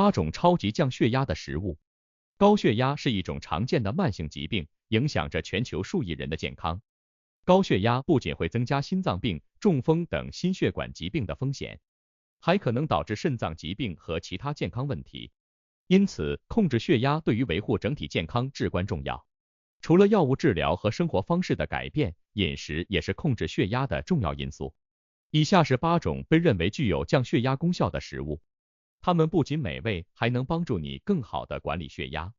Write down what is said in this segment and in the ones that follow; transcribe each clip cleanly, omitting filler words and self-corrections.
8种超级降血压的食物。高血压是一种常见的慢性疾病，影响着全球数亿人的健康。高血压不仅会增加心脏病、中风等心血管疾病的风险，还可能导致肾脏疾病和其他健康问题。因此，控制血压对于维护整体健康至关重要。除了药物治疗和生活方式的改变，饮食也是控制血压的重要因素。以下是8种被认为具有降血压功效的食物，它们不仅美味，还能帮助你更好地管理血压。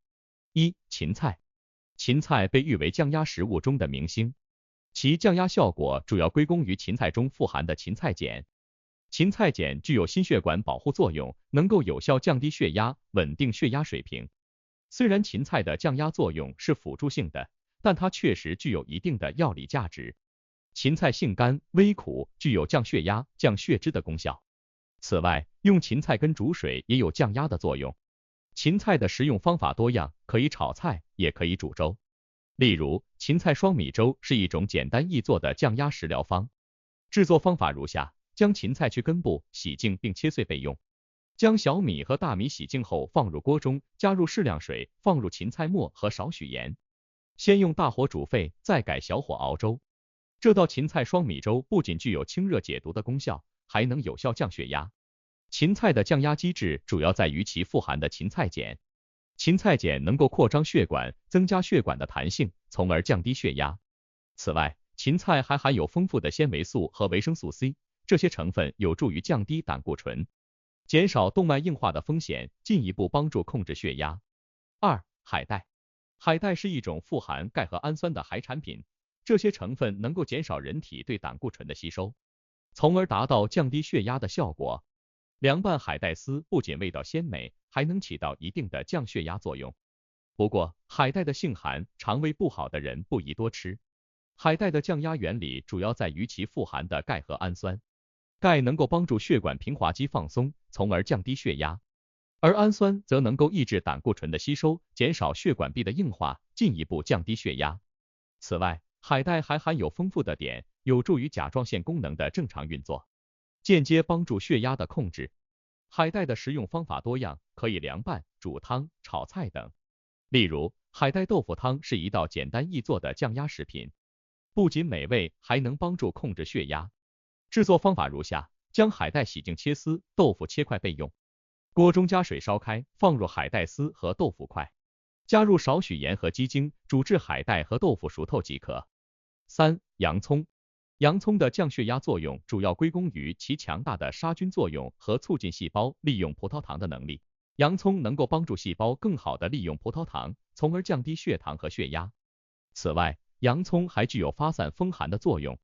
1. 芹菜。芹菜被誉为降压食物中的明星，其降压效果主要归功于芹菜中富含的芹菜碱。芹菜碱具有心血管保护作用，能够有效降低血压，稳定血压水平。虽然芹菜的降压作用是辅助性的，但它确实具有一定的药理价值。芹菜性甘微苦，具有降血压、降血脂的功效。此外，用芹菜根煮水也有降压的作用。芹菜的食用方法多样，可以炒菜，也可以煮粥。例如，芹菜双米粥是一种简单易做的降压食疗方。制作方法如下：将芹菜去根部，洗净并切碎备用。将小米和大米洗净后放入锅中，加入适量水，放入芹菜末和少许盐，先用大火煮沸，再改小火熬粥。这道芹菜双米粥不仅具有清热解毒的功效，还能有效降血压。芹菜的降压机制主要在于其富含的芹菜碱。芹菜碱能够扩张血管，增加血管的弹性，从而降低血压。此外，芹菜还含有丰富的纤维素和维生素 C， 这些成分有助于降低胆固醇，减少动脉硬化的风险，进一步帮助控制血压。2. 海带。海带是一种富含钙和氨酸的海产品，这些成分能够减少人体对胆固醇的吸收，从而达到降低血压的效果。凉拌海带丝不仅味道鲜美，还能起到一定的降血压作用。不过，海带的性寒，肠胃不好的人不宜多吃。海带的降压原理主要在于其富含的钙和氨酸。钙能够帮助血管平滑肌放松，从而降低血压，而氨酸则能够抑制胆固醇的吸收，减少血管壁的硬化，进一步降低血压。此外，海带还含有丰富的碘，有助于甲状腺功能的正常运作，间接帮助血压的控制。海带的食用方法多样，可以凉拌、煮汤、炒菜等。例如，海带豆腐汤是一道简单易做的降压食品，不仅美味，还能帮助控制血压。制作方法如下：将海带洗净切丝，豆腐切块备用。锅中加水烧开，放入海带丝和豆腐块，加入少许盐和鸡精，煮至海带和豆腐熟透即可。3. 洋葱。洋葱的降血压作用主要归功于其强大的杀菌作用和促进细胞利用葡萄糖的能力。洋葱能够帮助细胞更好地利用葡萄糖，从而降低血糖和血压。此外，洋葱还具有发散风寒的作用，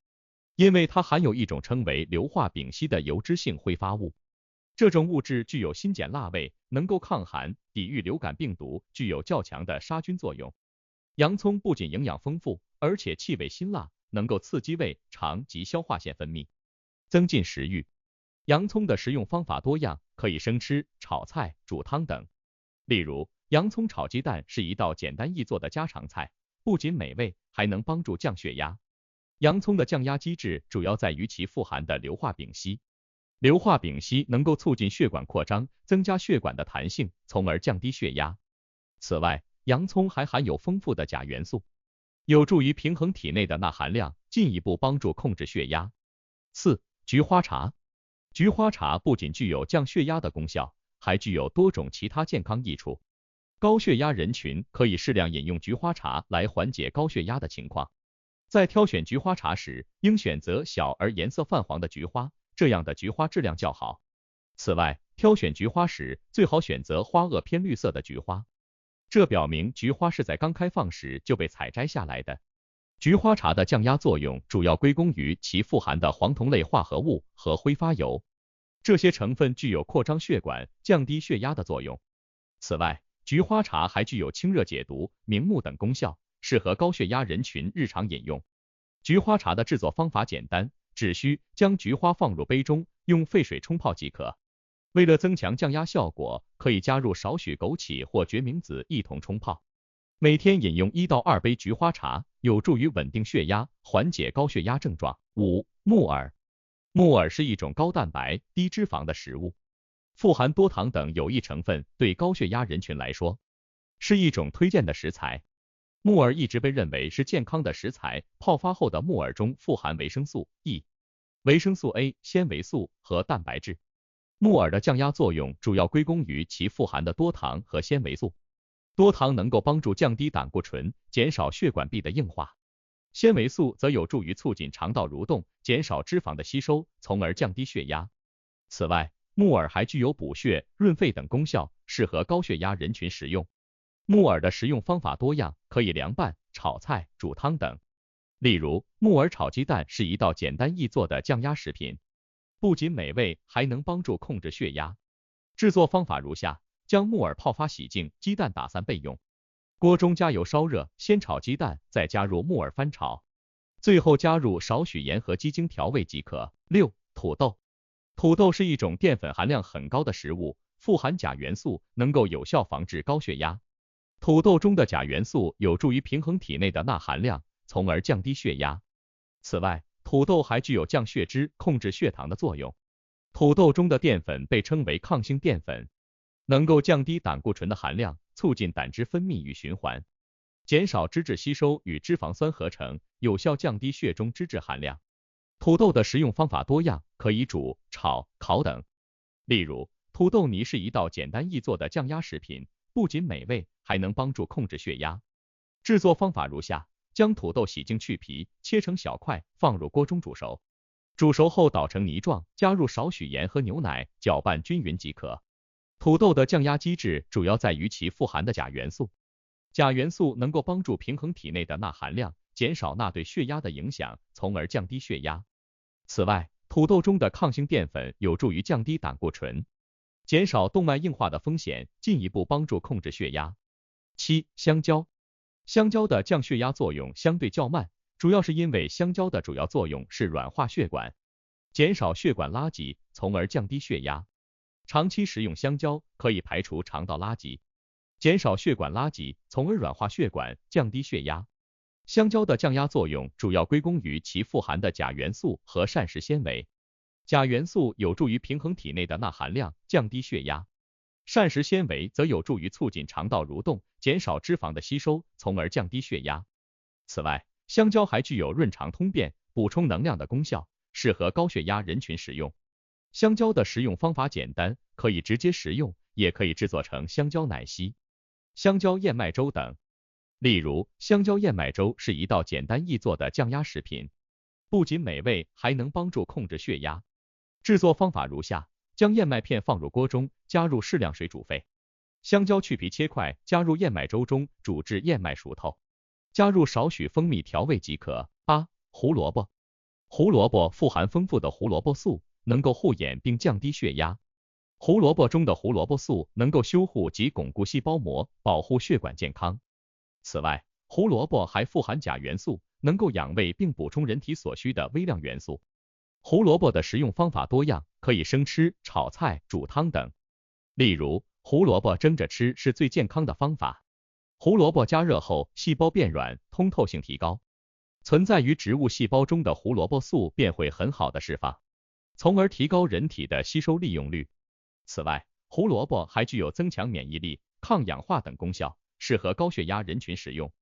因为它含有一种称为硫化丙烯的油脂性挥发物。这种物质具有辛碱辣味，能够抗寒，抵御流感病毒，具有较强的杀菌作用。洋葱不仅营养丰富，而且气味辛辣，能够刺激胃肠及消化腺分泌，增进食欲。洋葱的食用方法多样，可以生吃、炒菜、煮汤等。例如，洋葱炒鸡蛋是一道简单易做的家常菜，不仅美味，还能帮助降血压。洋葱的降压机制主要在于其富含的硫化丙烯。硫化丙烯能够促进血管扩张，增加血管的弹性，从而降低血压。此外，洋葱还含有丰富的钾元素，有助于平衡体内的钠含量，进一步帮助控制血压。4. 菊花茶。菊花茶不仅具有降血压的功效，还具有多种其他健康益处。高血压人群可以适量饮用菊花茶来缓解高血压的情况。在挑选菊花茶时，应选择小而颜色泛黄的菊花，这样的菊花质量较好。此外，挑选菊花时，最好选择花萼偏绿色的菊花，这表明菊花是在刚开放时就被采摘下来的。菊花茶的降压作用主要归功于其富含的黄酮类化合物和挥发油，这些成分具有扩张血管、降低血压的作用。此外，菊花茶还具有清热解毒、明目等功效，适合高血压人群日常饮用。菊花茶的制作方法简单，只需将菊花放入杯中，用沸水冲泡即可。为了增强降压效果，可以加入少许枸杞或决明子一同冲泡。每天饮用1到2杯菊花茶，有助于稳定血压，缓解高血压症状。5. 木耳。木耳是一种高蛋白、低脂肪的食物，富含多糖等有益成分对高血压人群来说是一种推荐的食材。木耳一直被认为是健康的食材，泡发后的木耳中富含维生素 E、维生素 A、纤维素和蛋白质。木耳的降压作用主要归功于其富含的多糖和纤维素。多糖能够帮助降低胆固醇，减少血管壁的硬化；纤维素则有助于促进肠道蠕动，减少脂肪的吸收，从而降低血压。此外，木耳还具有补血、润肺等功效，适合高血压人群食用。木耳的食用方法多样，可以凉拌、炒菜、煮汤等。例如，木耳炒鸡蛋是一道简单易做的降压食品，不仅美味，还能帮助控制血压。制作方法如下：将木耳泡发洗净，鸡蛋打散备用。锅中加油烧热，先炒鸡蛋，再加入木耳翻炒，最后加入少许盐和鸡精调味即可。6. 土豆。土豆是一种淀粉含量很高的食物，富含钾元素，能够有效防治高血压。土豆中的钾元素有助于平衡体内的钠含量，从而降低血压。此外，土豆还具有降血脂、控制血糖的作用。土豆中的淀粉被称为抗性淀粉，能够降低胆固醇的含量，促进胆汁分泌与循环，减少脂质吸收与脂肪酸合成，有效降低血中脂质含量。土豆的食用方法多样，可以煮、炒、烤等。例如，土豆泥是一道简单易做的降压食品，不仅美味，还能帮助控制血压。制作方法如下：将土豆洗净去皮，切成小块，放入锅中煮熟。煮熟后捣成泥状，加入少许盐和牛奶，搅拌均匀即可。土豆的降压机制主要在于其富含的钾元素。钾元素能够帮助平衡体内的钠含量，减少钠对血压的影响，从而降低血压。此外，土豆中的抗性淀粉有助于降低胆固醇，减少动脉硬化的风险，进一步帮助控制血压。7. 香蕉。香蕉的降血压作用相对较慢，主要是因为香蕉的主要作用是软化血管，减少血管垃圾，从而降低血压。长期食用香蕉可以排除肠道垃圾，减少血管垃圾，从而软化血管，降低血压。香蕉的降压作用主要归功于其富含的钾元素和膳食纤维。钾元素有助于平衡体内的钠含量，降低血压。膳食纤维则有助于促进肠道蠕动，减少脂肪的吸收，从而降低血压。此外，香蕉还具有润肠通便、补充能量的功效，适合高血压人群食用。香蕉的食用方法简单，可以直接食用，也可以制作成香蕉奶昔、香蕉燕麦粥等。例如，香蕉燕麦粥是一道简单易做的降压食品，不仅美味，还能帮助控制血压。制作方法如下：将燕麦片放入锅中，加入适量水煮沸。香蕉去皮切块，加入燕麦粥中煮至燕麦熟透，加入少许蜂蜜调味即可。8. 胡萝卜。胡萝卜富含丰富的胡萝卜素，能够护眼并降低血压。胡萝卜中的胡萝卜素能够修护及巩固细胞膜，保护血管健康。此外，胡萝卜还富含钾元素，能够养胃并补充人体所需的微量元素。胡萝卜的食用方法多样，可以生吃、炒菜、煮汤等。例如，胡萝卜蒸着吃是最健康的方法。胡萝卜加热后，细胞变软，通透性提高，存在于植物细胞中的胡萝卜素便会很好的释放，从而提高人体的吸收利用率。此外，胡萝卜还具有增强免疫力、抗氧化等功效，适合高血压人群食用。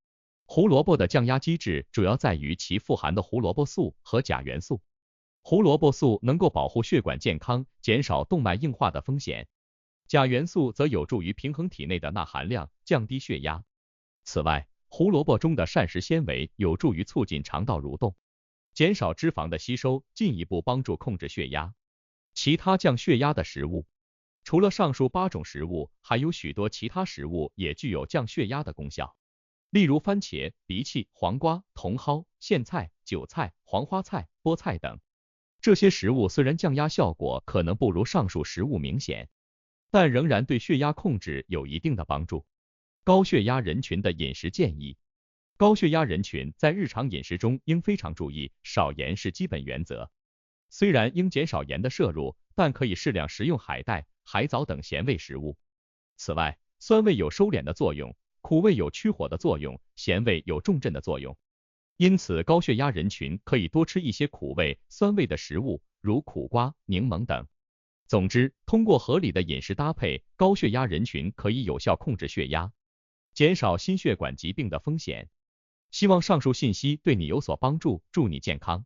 胡萝卜的降压机制主要在于其富含的胡萝卜素和钾元素。胡萝卜素能够保护血管健康，减少动脉硬化的风险。钾元素则有助于平衡体内的钠含量，降低血压。此外，胡萝卜中的膳食纤维有助于促进肠道蠕动，减少脂肪的吸收，进一步帮助控制血压。其他降血压的食物。除了上述8种食物，还有许多其他食物也具有降血压的功效。例如番茄、荸荠、黄瓜、茼蒿、苋菜、韭菜、黄花菜、菠菜等。这些食物虽然降压效果可能不如上述食物明显，但仍然对血压控制有一定的帮助。高血压人群的饮食建议。高血压人群在日常饮食中应非常注意，少盐是基本原则。虽然应减少盐的摄入，但可以适量食用海带、海藻等咸味食物。此外，酸味有收敛的作用，苦味有驱火的作用，咸味有重镇的作用。因此，高血压人群可以多吃一些苦味、酸味的食物，如苦瓜、柠檬等。总之，通过合理的饮食搭配，高血压人群可以有效控制血压，减少心血管疾病的风险。希望上述信息对你有所帮助，祝你健康。